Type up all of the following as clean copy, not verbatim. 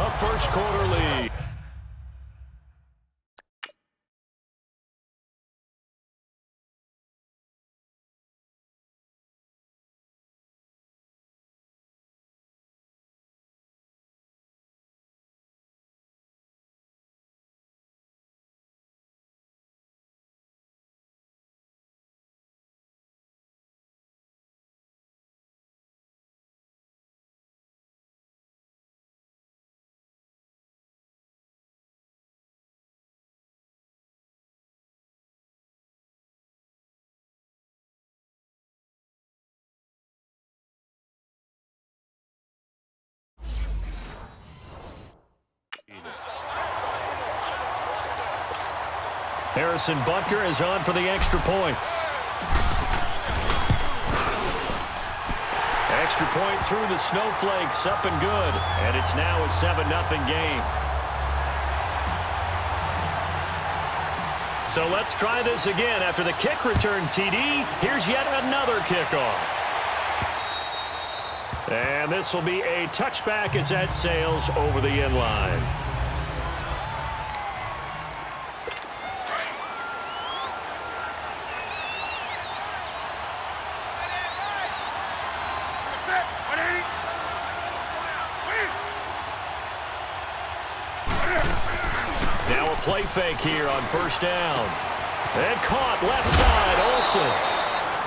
a first-quarter lead. Harrison Butker is on for the extra point. Extra point through the snowflakes, up and good. And it's now a 7-0 game. So let's try this again. After the kick return TD, here's yet another kickoff. And this will be a touchback as that sails over the end line. Now a play fake here on first down. And caught left side, Olsen.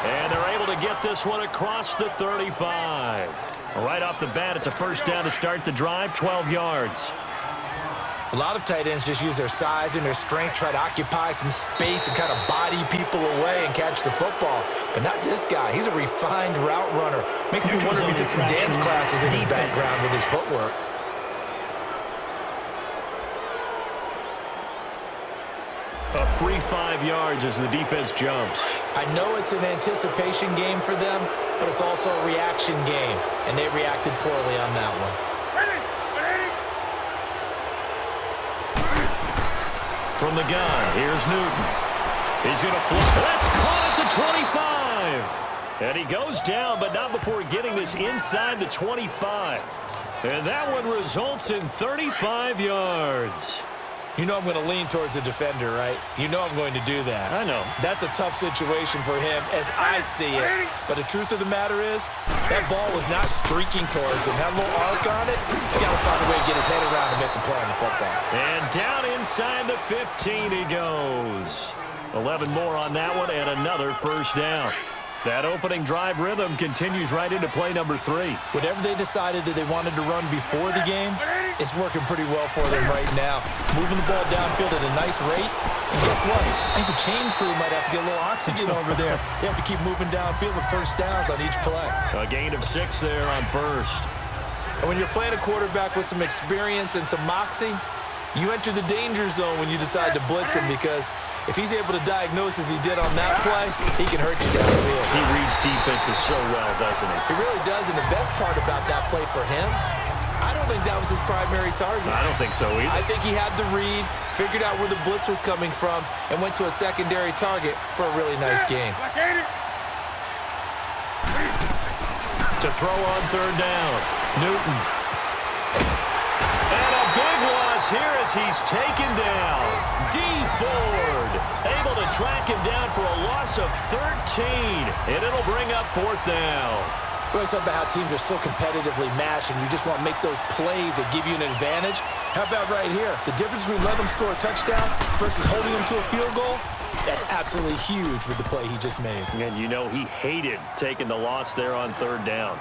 And they're able to get this one across the 35. Right off the bat, it's a first down to start the drive, 12 yards. A lot of tight ends just use their size and their strength, try to occupy some space and kind of body people away and catch the football. But not this guy. He's a refined route runner. Makes me wonder if he took some dance classes in his background with his footwork. A free 5 yards as the defense jumps. I know it's an anticipation game for them, but it's also a reaction game, and they reacted poorly on that one. From the gun, here's Newton. He's going to flip. That's caught at the 25. And he goes down, but not before getting this inside the 25. And that one results in 35 yards. You know I'm going to lean towards the defender, right? You know I'm going to do that. I know. That's a tough situation for him as I see it. But the truth of the matter is, that ball was not streaking towards him. Had a little arc on it. He's got to find a way to get his head around and make the play on the football. And down inside the 15 he goes. 11 more on that one and another first down. That opening drive rhythm continues right into play number 3. Whatever they decided that they wanted to run before the game, it's working pretty well for them right now. Moving the ball downfield at a nice rate. And guess what? I think the chain crew might have to get a little oxygen over there. They have to keep moving downfield with first downs on each play. A gain of 6 there on first. And when you're playing a quarterback with some experience and some moxie, you enter the danger zone when you decide to blitz him, because if he's able to diagnose as he did on that play, he can hurt you downfield. He reads defenses so well, doesn't he? He really does, and the best part about that play for him, I don't think that was his primary target. I don't think so either. I think he had the read, figured out where the blitz was coming from, and went to a secondary target for a really nice game. To throw on third down, Newton. And a big loss here as he's taken down. D. Ford able to track him down for a loss of 13, and it'll bring up fourth down. We always talk about how teams are so competitively matched, and you just want to make those plays that give you an advantage. How about right here? The difference between letting them score a touchdown versus holding them to a field goal, that's absolutely huge with the play he just made. And you know he hated taking the loss there on third down.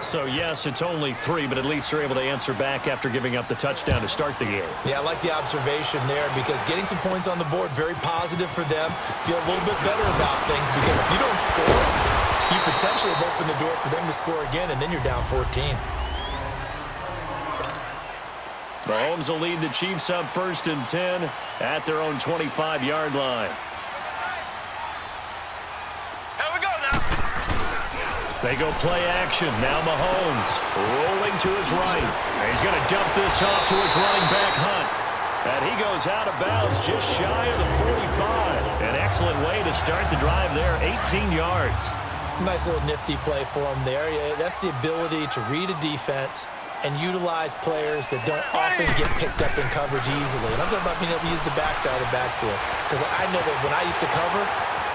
So, yes, it's only 3, but at least they're able to answer back after giving up the touchdown to start the game. Yeah, I like the observation there, because getting some points on the board, very positive for them. Feel a little bit better about things, because if you don't score, you potentially have opened the door for them to score again, and then you're down 14. Mahomes will lead the Chiefs up 1st and 10 at their own 25-yard line. They go play action. Now Mahomes rolling to his right. He's going to dump this off to his running back, Hunt. And he goes out of bounds just shy of the 45. An excellent way to start the drive there, 18 yards. Nice little nifty play for him there. Yeah, that's the ability to read a defense and utilize players that don't often get picked up in coverage easily. And I'm talking about being able to use the backside of the backfield. Because I know that when I used to cover,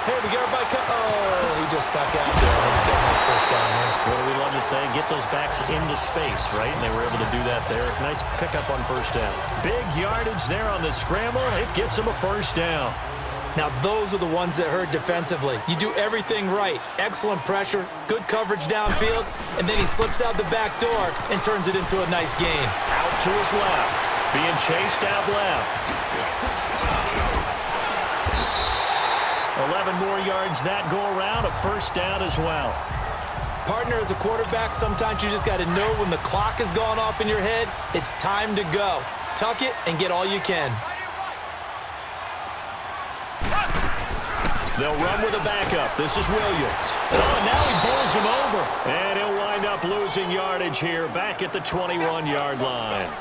hey, we got everybody oh, he just stuck out there, and he's getting his first down there. What do we love to say? Get those backs into space, right? And they were able to do that there. Nice pickup on first down. Big yardage there on the scramble. It gets him a first down. Now, those are the ones that hurt defensively. You do everything right. Excellent pressure, good coverage downfield, and then he slips out the back door and turns it into a nice gain. Out to his left. Being chased out left. 11 more yards that go around. A first down as well. Partner, as a quarterback, sometimes you just got to know when the clock has gone off in your head, it's time to go. Tuck it and get all you can. They'll run with a backup. This is Williams. Oh, and now he bowls him over. And he'll wind up losing yardage here back at the 21-yard line.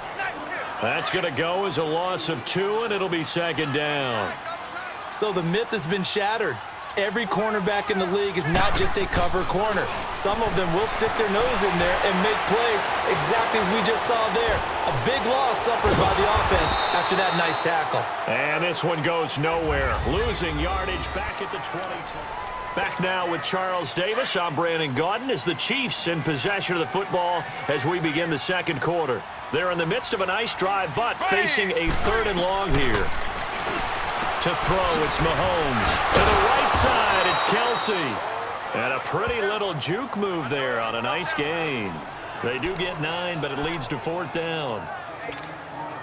That's going to go as a loss of 2, and it'll be second down. So the myth has been shattered. Every cornerback in the league is not just a cover corner. Some of them will stick their nose in there and make plays exactly as we just saw there. A big loss suffered by the offense after that nice tackle. And this one goes nowhere. Losing yardage back at the 22. Back now with Charles Davis. I'm Brandon Gaudin as the Chiefs in possession of the football as we begin the second quarter. They're in the midst of a nice drive, but facing a 3rd and long here. To throw, it's Mahomes. To the right side, it's Kelsey. And a pretty little juke move there on a nice gain. They do get 9, but it leads to 4th down.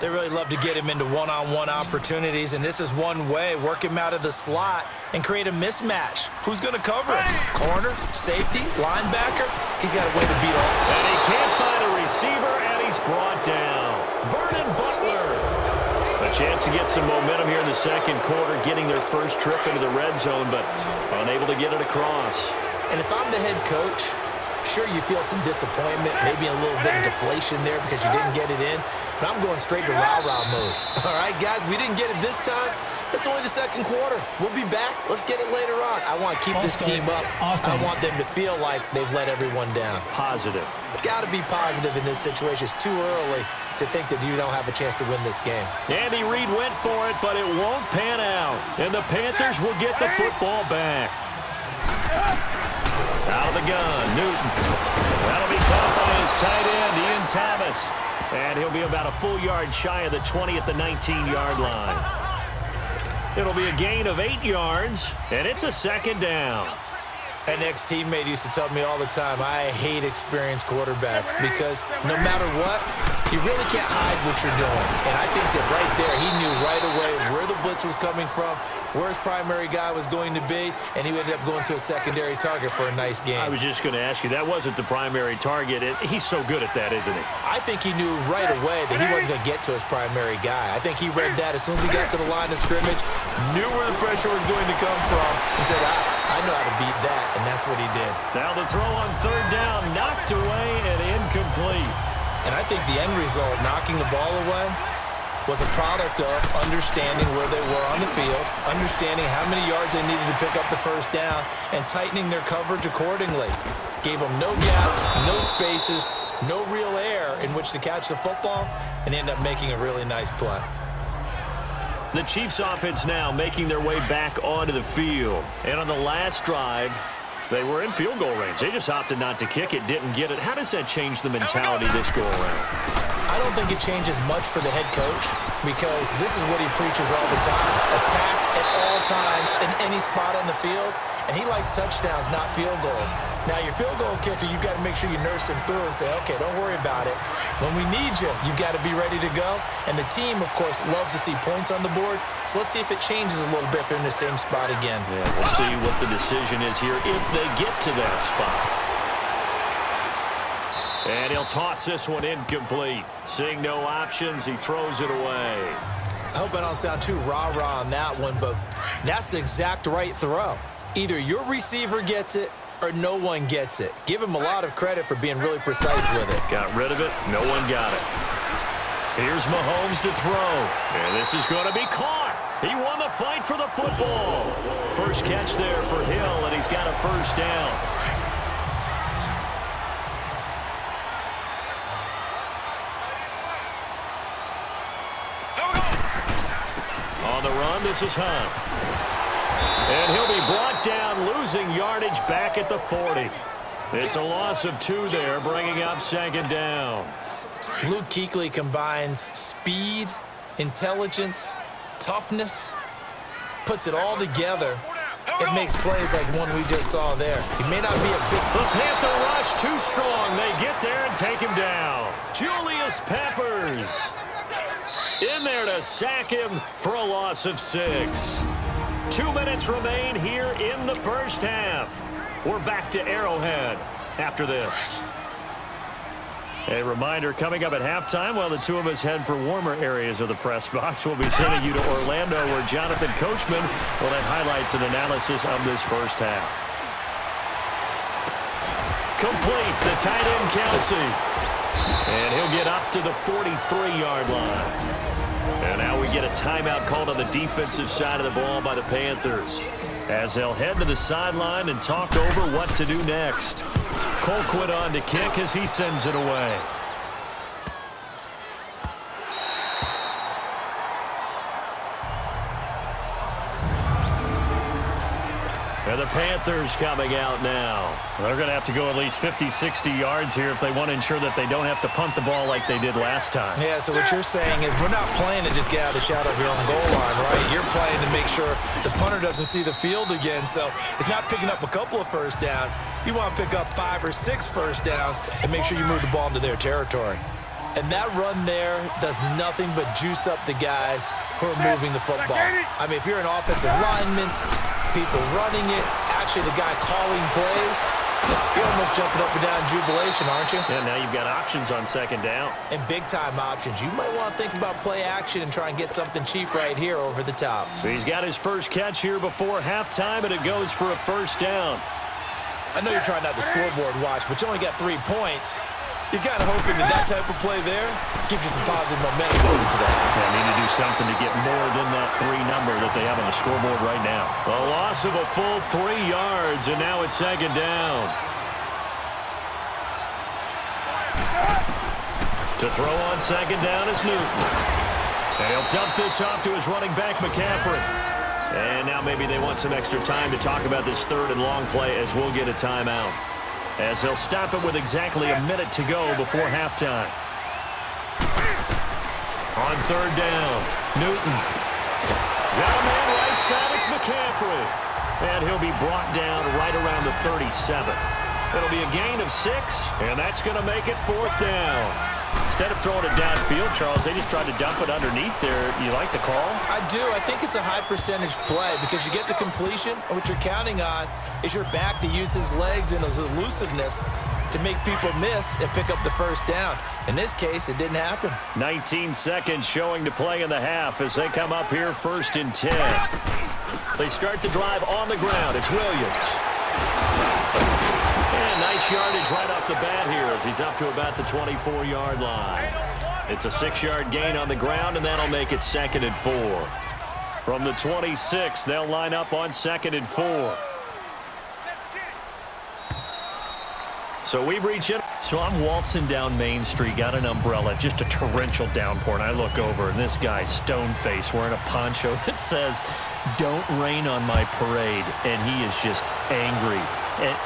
They really love to get him into one-on-one opportunities, and this is one way. Work him out of the slot and create a mismatch. Who's going to cover him? Corner, safety, linebacker? He's got a way to beat all. And he can't find a receiver, and he's brought down. Vernon Butler. A chance to get some momentum here in the second quarter, getting their first trip into the red zone, but unable to get it across. And if I'm the head coach, sure, you feel some disappointment, maybe a little bit of deflation there because you didn't get it in, but I'm going straight to rah-rah mode. All right, guys, we didn't get it this time. It's only the second quarter. We'll be back. Let's get it later on. I want to keep this team up. I want them to feel like they've let everyone down. Positive. Got to be positive in this situation. It's too early to think that you don't have a chance to win this game. Andy Reid went for it, but it won't pan out. And the Panthers will get the football back. Out of the gun, Newton. That'll be caught by his tight end, Ian Thomas. And he'll be about a full yard shy of the 20 at the 19-yard line. It'll be a gain of 8 yards, and it's a second down. An ex-teammate used to tell me all the time, I hate experienced quarterbacks because no matter what, you really can't hide what you're doing. And I think that right there, he knew right away where the blitz was coming from, where his primary guy was going to be, and he ended up going to a secondary target for a nice game. I was just going to ask you, that wasn't the primary target. He's so good at that, isn't he? I think he knew right away that he wasn't going to get to his primary guy. I think he read that as soon as he got to the line of scrimmage, knew where the pressure was going to come from, and said, I know how to beat that, and that's what he did. Now the throw on 3rd down, knocked away and incomplete. And I think the end result, knocking the ball away, was a product of understanding where they were on the field, understanding how many yards they needed to pick up the first down, and tightening their coverage accordingly. Gave them no gaps, no spaces, no real air in which to catch the football, and end up making a really nice play. The Chiefs offense now making their way back onto the field. And on the last drive, they were in field goal range. They just opted not to kick it, didn't get it. How does that change the mentality this go around? I don't think it changes much for the head coach because this is what he preaches all the time. Attack at all times in any spot on the field. And he likes touchdowns, not field goals. Now, your field goal kicker, you've got to make sure you nurse him through and say, okay, don't worry about it. When we need you, you've got to be ready to go. And the team, of course, loves to see points on the board. So let's see if it changes a little bit if they're in the same spot again. Yeah, we'll see what the decision is here if they get to that spot. And he'll toss this one incomplete. Seeing no options, he throws it away. I hope I don't sound too rah-rah on that one, but that's the exact right throw. Either your receiver gets it or no one gets it. Give him a lot of credit for being really precise with it. Got rid of it. No one got it. Here's Mahomes to throw. And this is going to be caught. He won the fight for the football. First catch there for Hill, and he's got a first down. run. This is Hunt. And he'll be brought down, losing yardage back at the 40. It's a loss of 2 there, bringing up second down. Luke Kuechly combines speed, intelligence, toughness, puts it all together. It makes plays like one we just saw there. He may not be a big... The Panther rush too strong. They get there and take him down. Julius Peppers in there to sack him for a loss of 6. 2 minutes remain here in the first half. We're back to Arrowhead after this. A reminder, coming up at halftime, while the two of us head for warmer areas of the press box, we'll be sending you to Orlando, where Jonathan Coachman will have highlights and analysis of this first half. Complete, the tight end Kelsey. And he'll get up to the 43-yard line. And now we get a timeout called on the defensive side of the ball by the Panthers, as they'll head to the sideline and talk over what to do next. Colquitt on to kick as he sends it away. And the Panthers coming out now. They're going to have to go at least 50, 60 yards here if they want to ensure that they don't have to punt the ball like they did last time. Yeah, so what you're saying is we're not playing to just get out of the shadow of your own goal line, right? You're playing to make sure the punter doesn't see the field again. So it's not picking up a couple of first downs. You want to pick up 5 or 6 first downs and make sure you move the ball into their territory. And that run there does nothing but juice up the guys who are moving the football. I mean, if you're an offensive lineman, people running it, actually the guy calling plays, you're almost jumping up and down in jubilation, aren't you? Yeah, now you've got options on second down. And big-time options. You might want to think about play action and try and get something cheap right here over the top. So he's got his first catch here before halftime, and it goes for a first down. I know you're trying not to scoreboard watch, but you only got 3 points. You're kind of hoping that that type of play there gives you some positive momentum going into that. They need to do something to get more than that 3 number that they have on the scoreboard right now. A loss of a full 3 yards, and now it's second down. To throw on second down is Newton. And he'll dump this off to his running back, McCaffrey. And now maybe they want some extra time to talk about this 3rd and long play, as we'll get a timeout, as they'll stop it with exactly a minute to go before halftime. On 3rd down, Newton. Got a man right side, it's McCaffrey. And he'll be brought down right around the 37. It'll be a gain of 6, and that's going to make it 4th down. Instead of throwing it downfield, Charles, they just tried to dump it underneath there. You like the call? I do. I think it's a high-percentage play because you get the completion, and what you're counting on is your back to use his legs and his elusiveness to make people miss and pick up the first down. In this case, it didn't happen. 19 seconds showing to play in the half as they come up here 1st and 10. They start the drive on the ground. It's Williams. And nice yardage right off the bat here as he's up to about the 24-yard line. It's a 6-yard gain on the ground, and that'll make it 2nd and 4. From the 26, they'll line up on 2nd and 4. So we've reached it. So I'm waltzing down Main Street, got an umbrella, just a torrential downpour, and I look over, and this guy's stone-faced wearing a poncho that says, "Don't rain on my parade," and he is just angry. And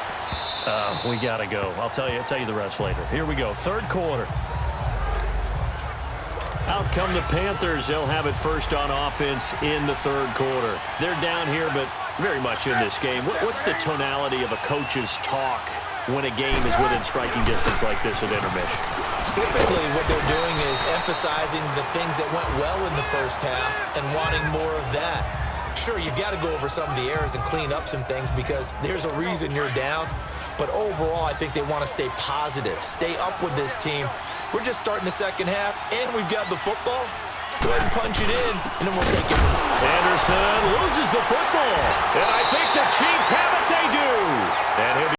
we got to go. I'll tell you the rest later. Here we go, 3rd quarter. Out come the Panthers. They'll have it first on offense in the 3rd quarter. They're down here, but very much in this game. What's the tonality of a coach's talk when a game is within striking distance like this at intermission? Typically, what they're doing is emphasizing the things that went well in the first half and wanting more of that. Sure, you've got to go over some of the errors and clean up some things because there's a reason you're down. But overall, I think they want to stay positive, stay up with this team. We're just starting the second half, and we've got the football. Let's go ahead and punch it in, and then we'll take it. Anderson loses the football. And I think the Chiefs have it. They do. And he'll be